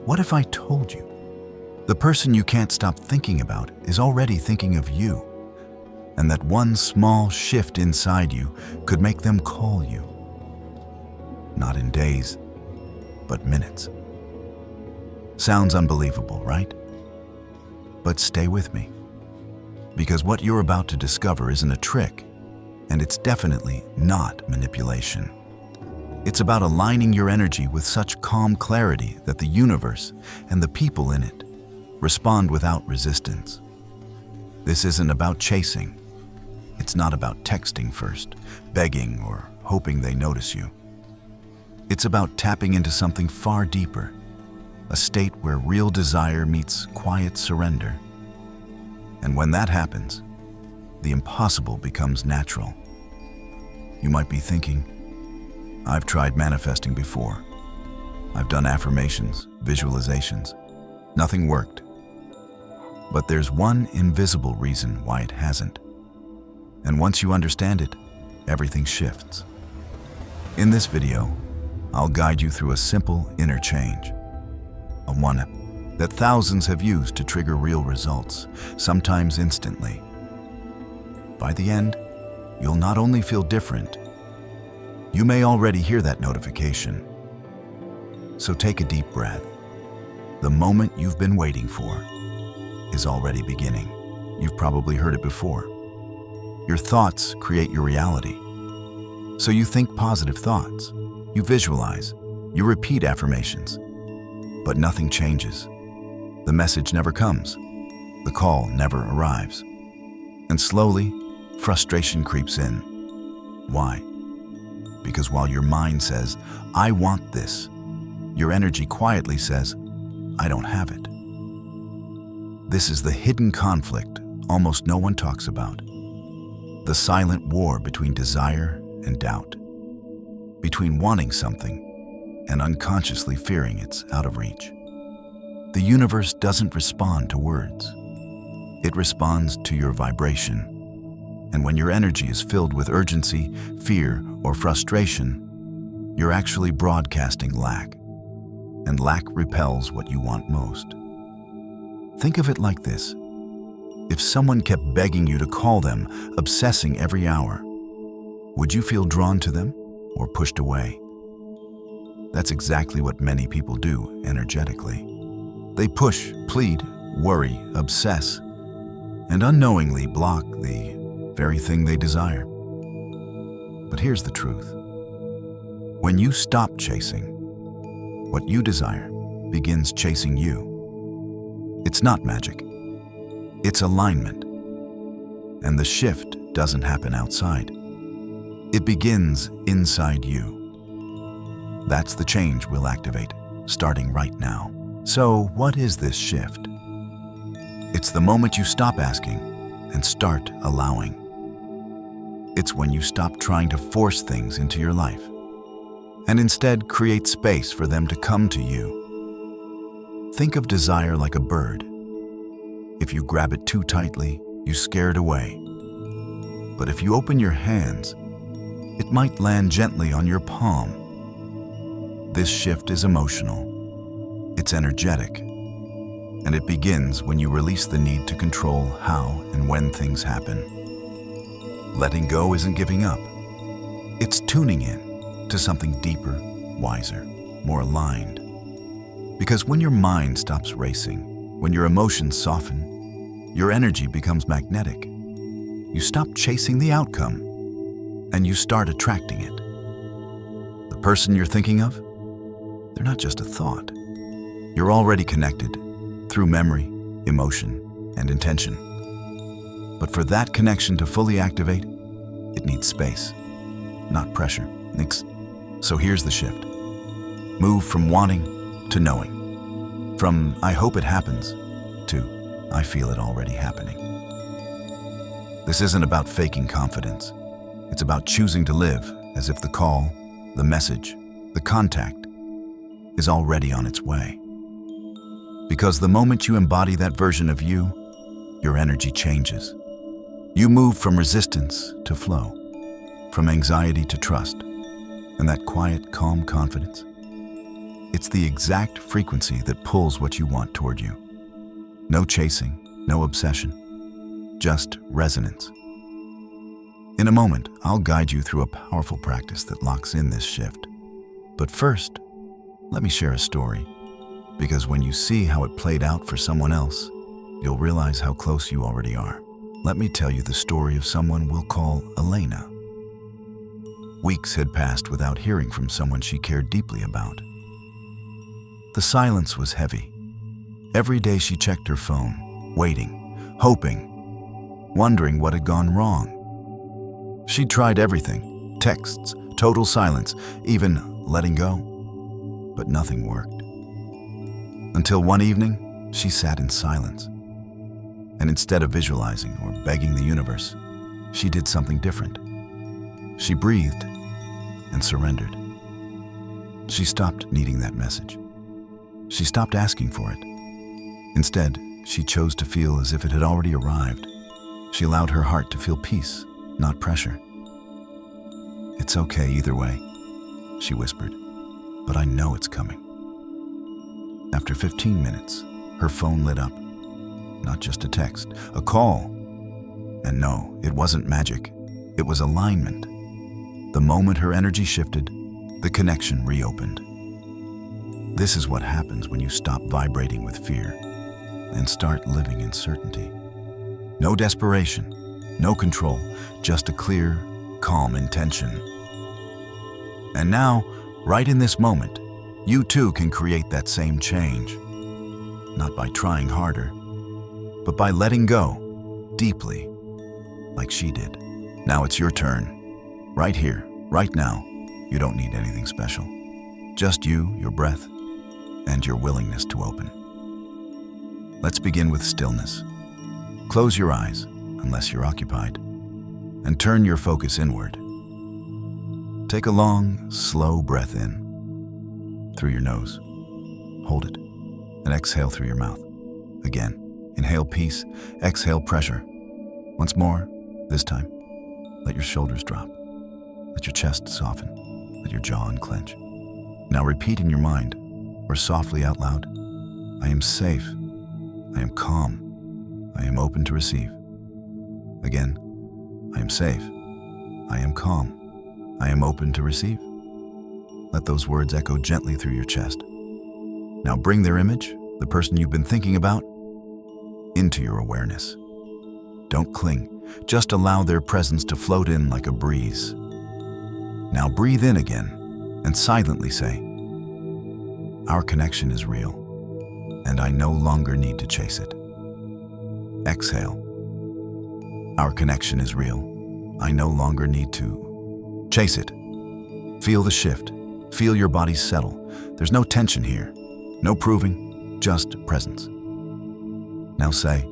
What if I told you the person you can't stop thinking about is already thinking of you, and that one small shift inside you could make them call you? Not in days, but minutes. Sounds unbelievable, right? But stay with me, because what you're about to discover isn't a trick, and it's definitely not manipulation. It's about aligning your energy with such calm clarity that the universe and the people in it respond without resistance. This isn't about chasing. It's not about texting first, begging, or hoping they notice you. It's about tapping into something far deeper, a state where real desire meets quiet surrender. And when that happens, the impossible becomes natural. You might be thinking, I've tried manifesting before. I've done affirmations, visualizations. Nothing worked. But there's one invisible reason why it hasn't. And once you understand it, everything shifts. In this video, I'll guide you through a simple inner change, a one that thousands have used to trigger real results, sometimes instantly. By the end, you'll not only feel different, you may already hear that notification. So take a deep breath. The moment you've been waiting for is already beginning. You've probably heard it before. Your thoughts create your reality. So you think positive thoughts, you visualize, you repeat affirmations, but nothing changes. The message never comes. The call never arrives. And slowly, frustration creeps in. Why? Because while your mind says, I want this, your energy quietly says, I don't have it. This is the hidden conflict almost no one talks about. The silent war between desire and doubt. Between wanting something and unconsciously fearing it's out of reach. The universe doesn't respond to words. It responds to your vibration. And when your energy is filled with urgency, fear, or frustration, you're actually broadcasting lack. And lack repels what you want most. Think of it like this. If someone kept begging you to call them, obsessing every hour, would you feel drawn to them or pushed away? That's exactly what many people do energetically. They push, plead, worry, obsess, and unknowingly block the very thing they desire. But here's the truth. When you stop chasing, what you desire begins chasing you. It's not magic. It's alignment. And the shift doesn't happen outside. It begins inside you. That's the change we'll activate, starting right now. So, what is this shift? It's the moment you stop asking and start allowing. It's when you stop trying to force things into your life and instead create space for them to come to you. Think of desire like a bird. If you grab it too tightly, you scare it away. But if you open your hands, it might land gently on your palm. This shift is emotional. It's energetic. And it begins when you release the need to control how and when things happen. Letting go isn't giving up. It's tuning in to something deeper, wiser, more aligned. Because when your mind stops racing, when your emotions soften, your energy becomes magnetic. You stop chasing the outcome, and you start attracting it. The person you're thinking of, they're not just a thought. You're already connected through memory, emotion, and intention. But for that connection to fully activate, it needs space, not pressure. So here's the shift. Move from wanting to knowing. From I hope it happens to I feel it already happening. This isn't about faking confidence. It's about choosing to live as if the call, the message, the contact is already on its way. Because the moment you embody that version of you, your energy changes. You move from resistance to flow, from anxiety to trust, and that quiet, calm confidence. It It's the exact frequency that pulls what you want toward you. No chasing, no obsession, just resonance. In a moment, I'll guide you through a powerful practice that locks in this shift. But first, let me share a story, because when you see how it played out for someone else, you'll realize how close you already are. Let me tell you the story of someone we'll call Elena. Weeks had passed without hearing from someone she cared deeply about. The silence was heavy. Every day she checked her phone, waiting, hoping, wondering what had gone wrong. She'd tried everything, texts, total silence, even letting go, but nothing worked. Until one evening, she sat in silence. And instead of visualizing or begging the universe, she did something different. She breathed and surrendered. She stopped needing that message. She stopped asking for it. Instead, she chose to feel as if it had already arrived. She allowed her heart to feel peace, not pressure. "It's okay either way," she whispered, "but I know it's coming." After 15 minutes, her phone lit up. Not just a text, a call. And no, it wasn't magic. It was alignment. The moment her energy shifted, the connection reopened. This is what happens when you stop vibrating with fear and start living in certainty. No desperation, no control, just a clear, calm intention. And now, right in this moment, you too can create that same change. Not by trying harder, but by letting go deeply, like she did. Now it's your turn. Right here, right now. You don't need anything special. Just you, your breath, and your willingness to open. Let's begin with stillness. Close your eyes, unless you're occupied, and turn your focus inward. Take a long, slow breath in through your nose. Hold it, and exhale through your mouth. Again, inhale peace, exhale pressure. Once more, this time, let your shoulders drop. Let your chest soften. Let your jaw unclench. Now repeat in your mind, or softly out loud, "I am safe. I am calm. I am open to receive." Again, "I am safe. I am calm. I am open to receive." Let those words echo gently through your chest. Now bring their image, the person you've been thinking about, into your awareness. Don't cling. Just allow their presence to float in like a breeze. Now breathe in again and silently say, "Our connection is real, and I no longer need to chase it." Exhale. "Our connection is real. I no longer need to chase it." Feel the shift. Feel your body settle. There's no tension here. No proving, just presence. Now say,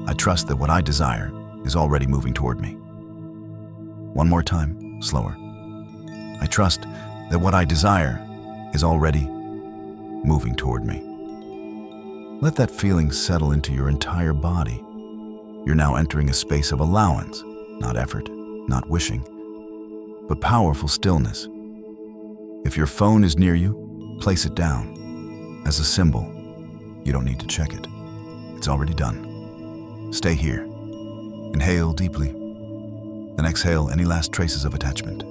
"I trust that what I desire is already moving toward me." One more time, slower. "I trust that what I desire is already moving toward me." Let that feeling settle into your entire body. You're now entering a space of allowance, not effort, not wishing, but powerful stillness. If your phone is near you, place it down. As a symbol, you don't need to check it. It's already done. Stay here. Inhale deeply, then exhale any last traces of attachment.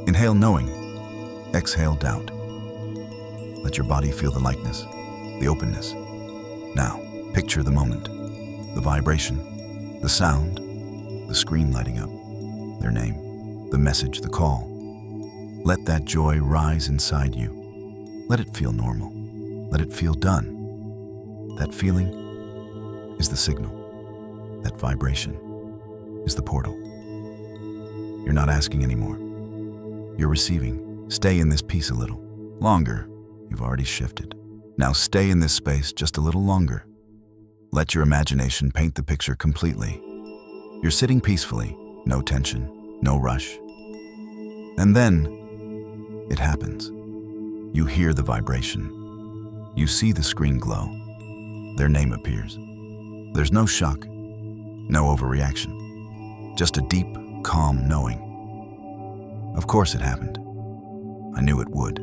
Inhale knowing, exhale doubt. Let your body feel the lightness, the openness. Now, picture the moment, the vibration, the sound, the screen lighting up, their name, the message, the call. Let that joy rise inside you. Let it feel normal. Let it feel done. That feeling is the signal. That vibration is the portal. You're not asking anymore. You're receiving. Stay in this peace a little longer. You've already shifted. Now stay in this space just a little longer. Let your imagination paint the picture completely. You're sitting peacefully, no tension, no rush. And then it happens. You hear the vibration. You see the screen glow. Their name appears. There's no shock, no overreaction, just a deep, calm knowing. Of course it happened. I knew it would.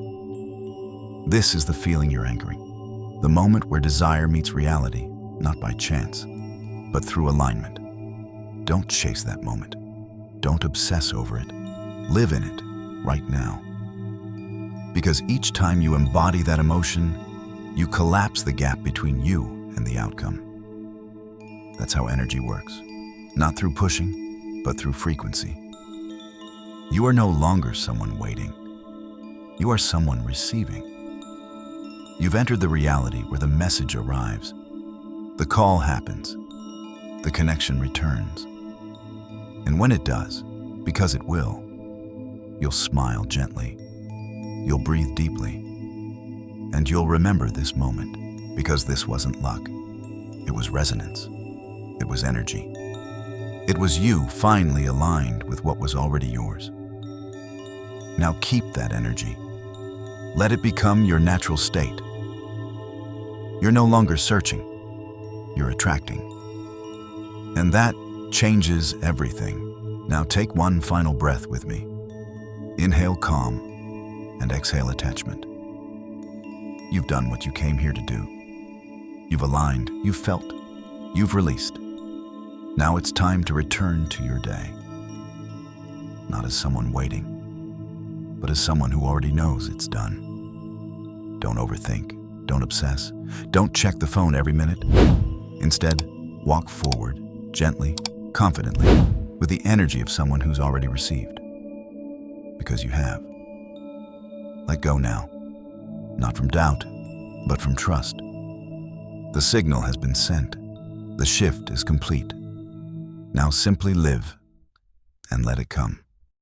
This is the feeling you're anchoring, the moment where desire meets reality, not by chance, but through alignment. Don't chase that moment. Don't obsess over it. Live in it right now. Because each time you embody that emotion, you collapse the gap between you and the outcome. That's how energy works. Not through pushing, but through frequency. You are no longer someone waiting. You are someone receiving. You've entered the reality where the message arrives. The call happens. The connection returns. And when it does, because it will, you'll smile gently. You'll breathe deeply. And you'll remember this moment, because this wasn't luck. It was resonance. It was energy. It was you finally aligned with what was already yours. Now keep that energy. Let it become your natural state. You're no longer searching. You're attracting. And that changes everything. Now take one final breath with me. Inhale calm and exhale attachment. You've done what you came here to do. You've aligned, you've felt, you've released. Now it's time to return to your day. Not as someone waiting, but as someone who already knows it's done. Don't overthink, don't obsess, don't check the phone every minute. Instead, walk forward, gently, confidently, with the energy of someone who's already received. Because you have. Let go now, not from doubt, but from trust. The signal has been sent. The shift is complete. Now simply live and let it come.